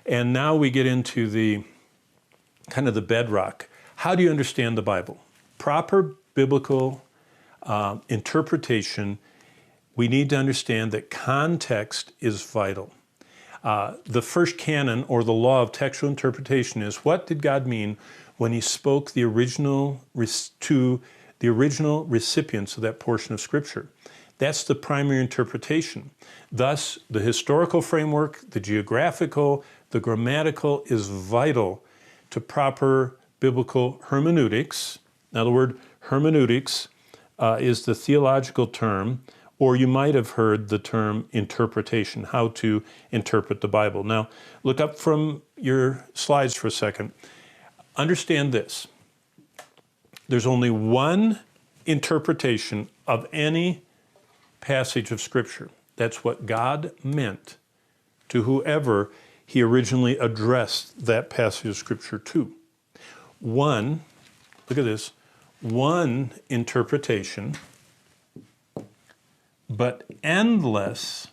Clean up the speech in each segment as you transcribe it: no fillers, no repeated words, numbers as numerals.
And now we get into the kind of the bedrock. How do you understand the Bible? Proper biblical interpretation. We need to understand that context is vital. The first canon, or the law of textual interpretation, is what did God mean when he spoke to the original recipients of that portion of Scripture? That's the primary interpretation. Thus, the historical framework, the geographical, the grammatical is vital to proper biblical hermeneutics. Now, the word hermeneutics is the theological term, or you might have heard the term interpretation, how to interpret the Bible. Now, look up from your slides for a second. Understand this. There's only one interpretation of any passage of Scripture. That's what God meant to whoever he originally addressed that passage of Scripture to. One, look at this, one interpretation, but endless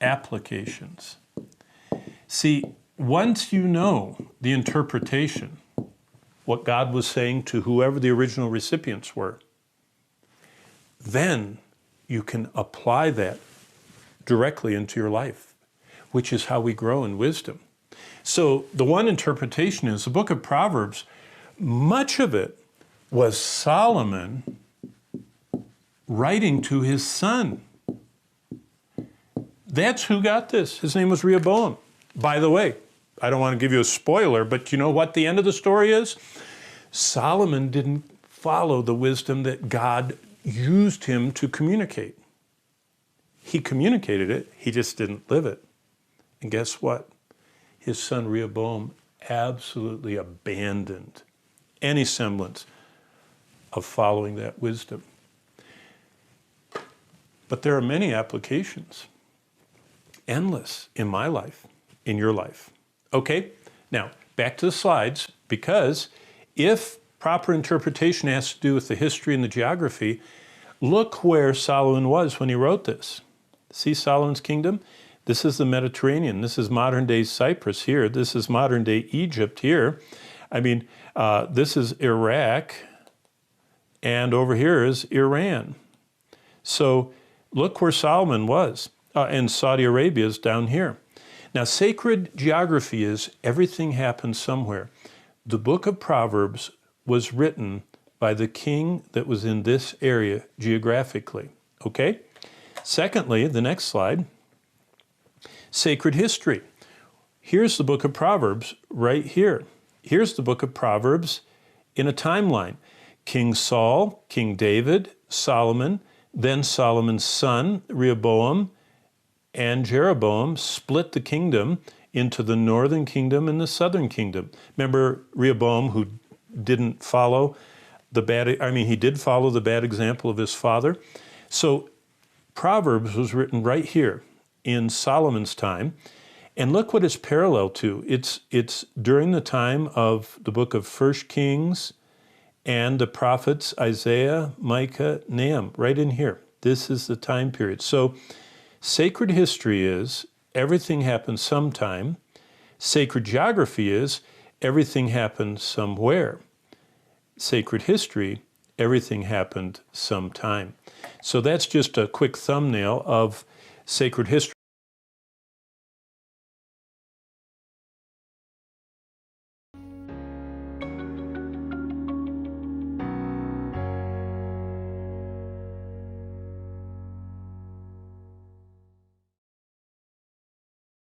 applications. See, once you know the interpretation, what God was saying to whoever the original recipients were, then you can apply that directly into your life, which is how we grow in wisdom. So the one interpretation is the book of Proverbs. Much of it was Solomon writing to his son. That's who got this. His name was Rehoboam. By the way, I don't want to give you a spoiler, but you know what the end of the story is? Solomon didn't follow the wisdom that God used him to communicate. He communicated it, he just didn't live it. And guess what? His son Rehoboam absolutely abandoned any semblance of following that wisdom. But there are many applications, endless, in my life, in your life. Okay, now back to the slides, because if proper interpretation has to do with the history and the geography, look where Solomon was when he wrote this. See Solomon's kingdom? This is the Mediterranean. This is modern-day Cyprus here. This is modern-day Egypt here. I mean, this is Iraq, and over here is Iran. So look where Solomon was, and Saudi Arabia is down here. Now, sacred geography is everything happens somewhere. The book of Proverbs was written by the king that was in this area geographically, okay? Secondly, the next slide, sacred history. Here's the book of Proverbs right here. Here's the book of Proverbs in a timeline. King Saul, King David, Solomon, then Solomon's son, Rehoboam, and Jeroboam split the kingdom into the northern kingdom and the southern kingdom. Remember Rehoboam, who didn't follow the he did follow the bad example of his father. So Proverbs was written right here in Solomon's time. And look what it's parallel to. It's during the time of the book of 1 Kings and the prophets Isaiah, Micah, Nahum, right in here. This is the time period. So sacred history is everything happens sometime. Sacred geography is everything happened somewhere. Sacred history, everything happened sometime. So that's just a quick thumbnail of sacred history.